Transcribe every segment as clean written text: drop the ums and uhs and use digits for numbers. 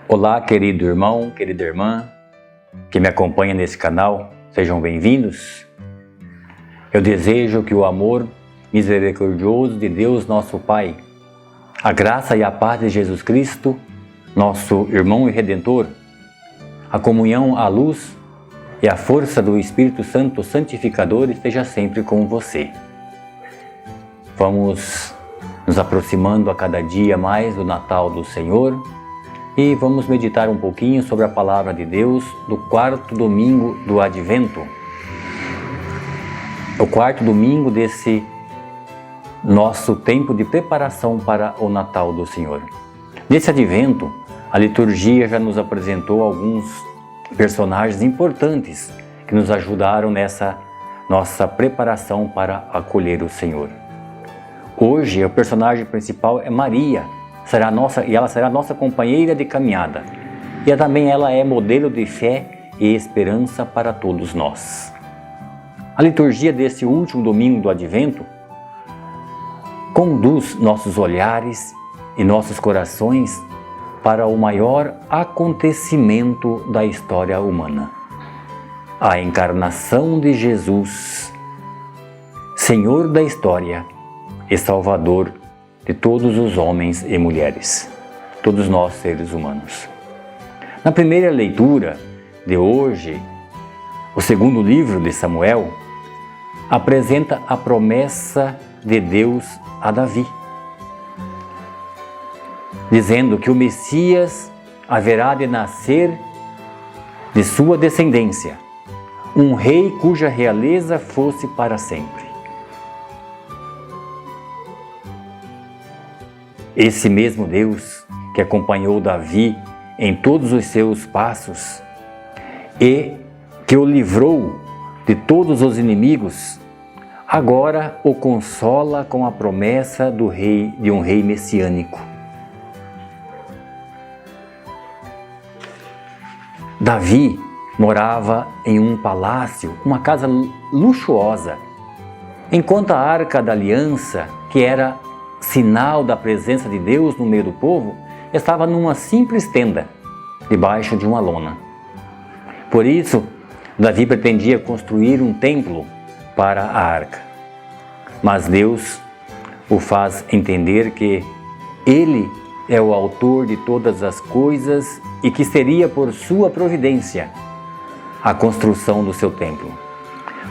Olá, querido irmão, querida irmã, que me acompanha nesse canal, sejam bem-vindos. Eu desejo que o amor misericordioso de Deus, nosso Pai, a graça e a paz de Jesus Cristo, nosso irmão e Redentor, a comunhão, a luz e a força do Espírito Santo Santificador esteja sempre com você. Vamos nos aproximando a cada dia mais do Natal do Senhor e vamos meditar um pouquinho sobre a Palavra de Deus do quarto domingo do Advento. O quarto domingo desse nosso tempo de preparação para o Natal do Senhor. Nesse Advento, a liturgia já nos apresentou alguns personagens importantes que nos ajudaram nessa nossa preparação para acolher o Senhor. Hoje, o personagem principal é Maria, ela será nossa companheira de caminhada. E também ela é modelo de fé e esperança para todos nós. A liturgia desse último domingo do Advento conduz nossos olhares e nossos corações para o maior acontecimento da história humana, a encarnação de Jesus, Senhor da história e Salvador de todos os homens e mulheres, todos nós seres humanos. Na primeira leitura de hoje, o segundo livro de Samuel apresenta a promessa de Deus a Davi, dizendo que o Messias haverá de nascer de sua descendência, um rei cuja realeza fosse para sempre. Esse mesmo Deus que acompanhou Davi em todos os seus passos e que o livrou de todos os inimigos, agora o consola com a promessa de um rei messiânico. Davi morava em um palácio, uma casa luxuosa, enquanto a Arca da Aliança, que era sinal da presença de Deus no meio do povo, estava numa simples tenda, debaixo de uma lona. Por isso, Davi pretendia construir um templo para a arca. Mas Deus o faz entender que Ele é o autor de todas as coisas e que seria por sua providência a construção do seu templo,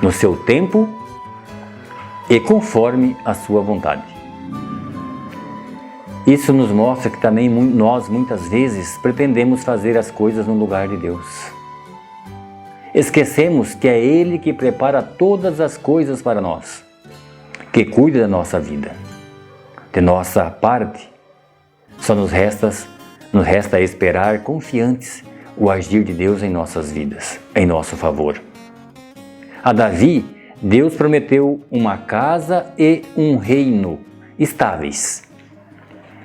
no seu tempo e conforme a sua vontade. Isso nos mostra que também nós muitas vezes pretendemos fazer as coisas no lugar de Deus. Esquecemos que é Ele que prepara todas as coisas para nós, que cuida da nossa vida. De nossa parte, só nos resta esperar confiantes o agir de Deus em nossas vidas, em nosso favor. A Davi, Deus prometeu uma casa e um reino estáveis.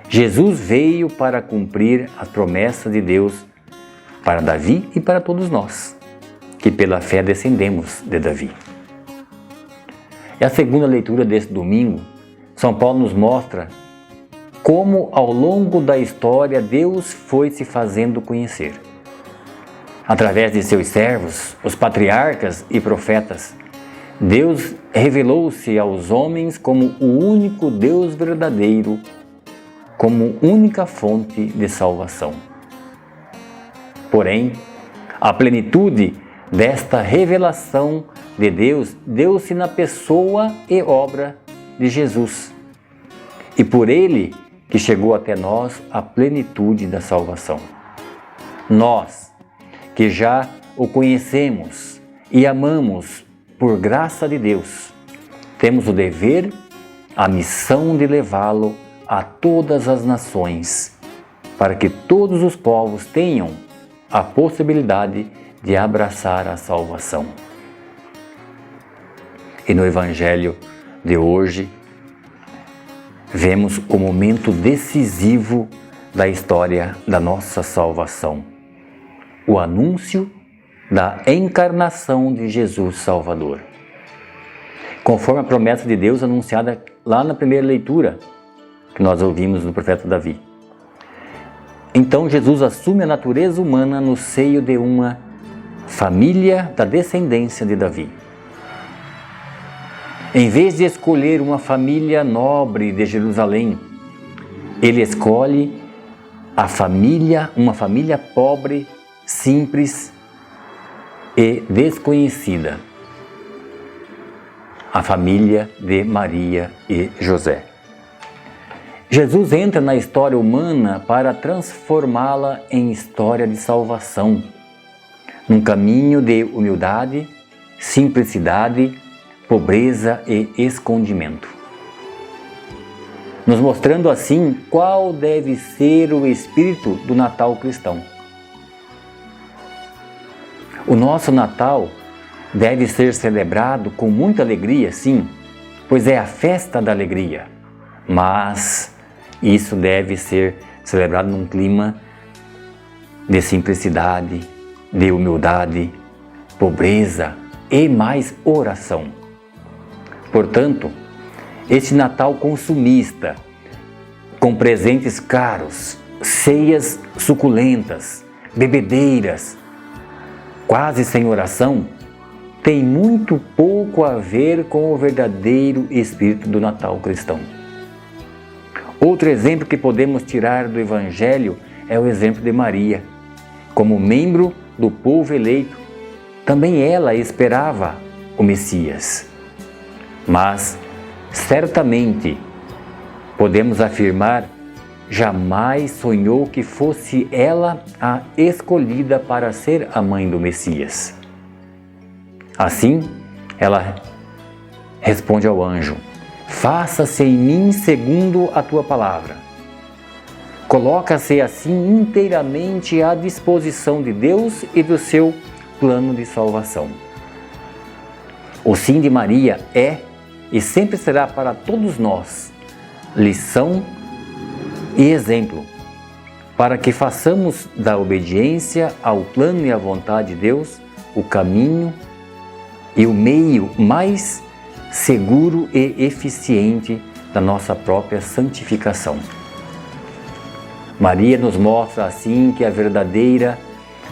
Jesus veio para cumprir as promessas de Deus para Davi e para todos nós, que pela fé descendemos de Davi. E a segunda leitura desse domingo, São Paulo nos mostra como ao longo da história Deus foi se fazendo conhecer. Através de seus servos, os patriarcas e profetas, Deus revelou-se aos homens como o único Deus verdadeiro, como única fonte de salvação. Porém, a plenitude desta revelação de Deus deu-se na pessoa e obra de Jesus. E por Ele que chegou até nós a plenitude da salvação. Nós, que já o conhecemos e amamos por graça de Deus, temos o dever, a missão de levá-lo a todas as nações, para que todos os povos tenham a possibilidade de abraçar a salvação. E no Evangelho de hoje, vemos o momento decisivo da história da nossa salvação, o anúncio da encarnação de Jesus Salvador. Conforme a promessa de Deus anunciada lá na primeira leitura, que nós ouvimos no profeta Davi. Então Jesus assume a natureza humana no seio de uma família da descendência de Davi. Em vez de escolher uma família nobre de Jerusalém, ele escolhe uma família pobre, simples e desconhecida. A família de Maria e José. Jesus entra na história humana para transformá-la em história de salvação, num caminho de humildade, simplicidade, pobreza e escondimento, nos mostrando assim qual deve ser o espírito do Natal cristão. O nosso Natal deve ser celebrado com muita alegria, sim, pois é a festa da alegria, mas isso deve ser celebrado num clima de simplicidade, de humildade, pobreza e mais oração. Portanto, este Natal consumista, com presentes caros, ceias suculentas, bebedeiras, quase sem oração, tem muito pouco a ver com o verdadeiro espírito do Natal cristão. Outro exemplo que podemos tirar do Evangelho é o exemplo de Maria. Como membro do povo eleito, também ela esperava o Messias. Mas, certamente, podemos afirmar, jamais sonhou que fosse ela a escolhida para ser a mãe do Messias. Assim, ela responde ao anjo: faça-se em mim segundo a tua palavra. Coloca-se assim inteiramente à disposição de Deus e do seu plano de salvação. O sim de Maria é e sempre será para todos nós lição e exemplo, para que façamos da obediência ao plano e à vontade de Deus o caminho e o meio mais seguro e eficiente da nossa própria santificação. Maria nos mostra assim que a verdadeira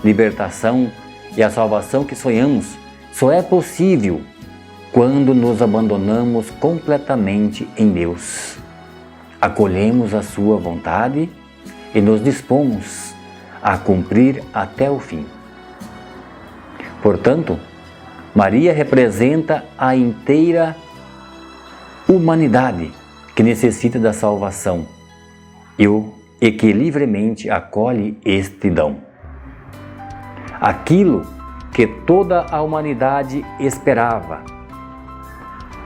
libertação e a salvação que sonhamos só é possível quando nos abandonamos completamente em Deus, acolhemos a sua vontade e nos dispomos a cumprir até o fim. Portanto, Maria representa a inteira humanidade que necessita da salvação e que livremente acolhe este dom. Aquilo que toda a humanidade esperava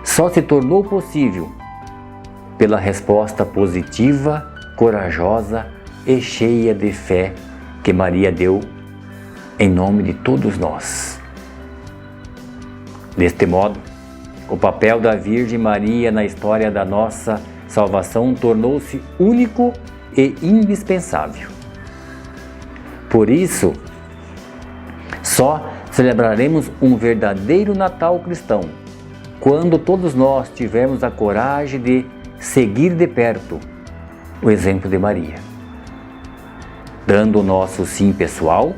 só se tornou possível pela resposta positiva, corajosa e cheia de fé que Maria deu em nome de todos nós. Deste modo, o papel da Virgem Maria na história da nossa salvação tornou-se único e indispensável. Por isso, só celebraremos um verdadeiro Natal cristão quando todos nós tivermos a coragem de seguir de perto o exemplo de Maria, dando o nosso sim pessoal,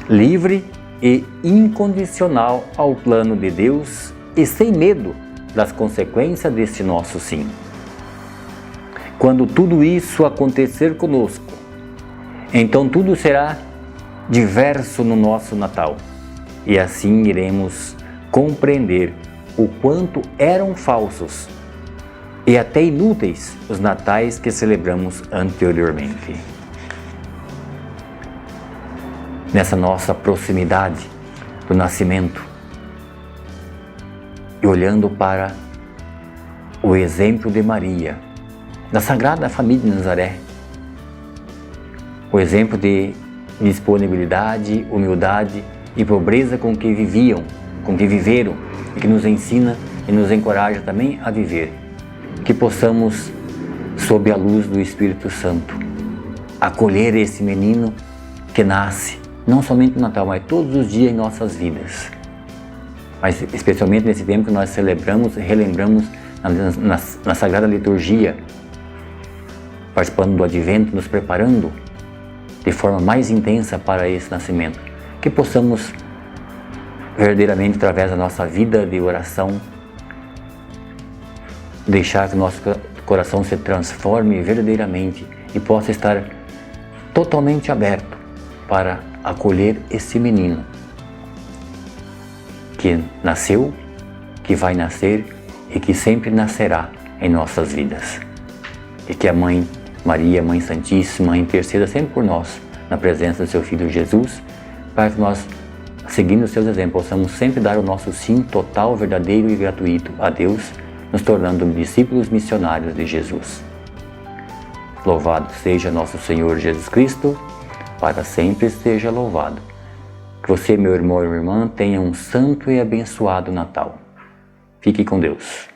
livre e incondicional ao plano de Deus e sem medo das consequências deste nosso sim. Quando tudo isso acontecer conosco, então tudo será diverso no nosso Natal e assim iremos compreender o quanto eram falsos e até inúteis os natais que celebramos anteriormente. Nessa nossa proximidade do nascimento e olhando para o exemplo de Maria, da Sagrada Família de Nazaré, o exemplo de disponibilidade, humildade e pobreza com que viviam, com que viveram e que nos ensina e nos encoraja também a viver, que possamos, sob a luz do Espírito Santo, acolher esse menino que nasce não somente no Natal, mas todos os dias em nossas vidas. Mas especialmente nesse tempo que nós celebramos e relembramos na Sagrada Liturgia, participando do Advento, nos preparando de forma mais intensa para esse nascimento. Que possamos verdadeiramente, através da nossa vida de oração, deixar que o nosso coração se transforme verdadeiramente e possa estar totalmente aberto para acolher esse menino que nasceu, que vai nascer e que sempre nascerá em nossas vidas. E que a Mãe Maria, Mãe Santíssima, interceda sempre por nós, na presença do seu Filho Jesus, para que nós, seguindo os seus exemplos, possamos sempre dar o nosso sim total, verdadeiro e gratuito a Deus, nos tornando discípulos missionários de Jesus. Louvado seja nosso Senhor Jesus Cristo, para sempre seja louvado. Que você, meu irmão e minha irmã, tenha um santo e abençoado Natal. Fique com Deus.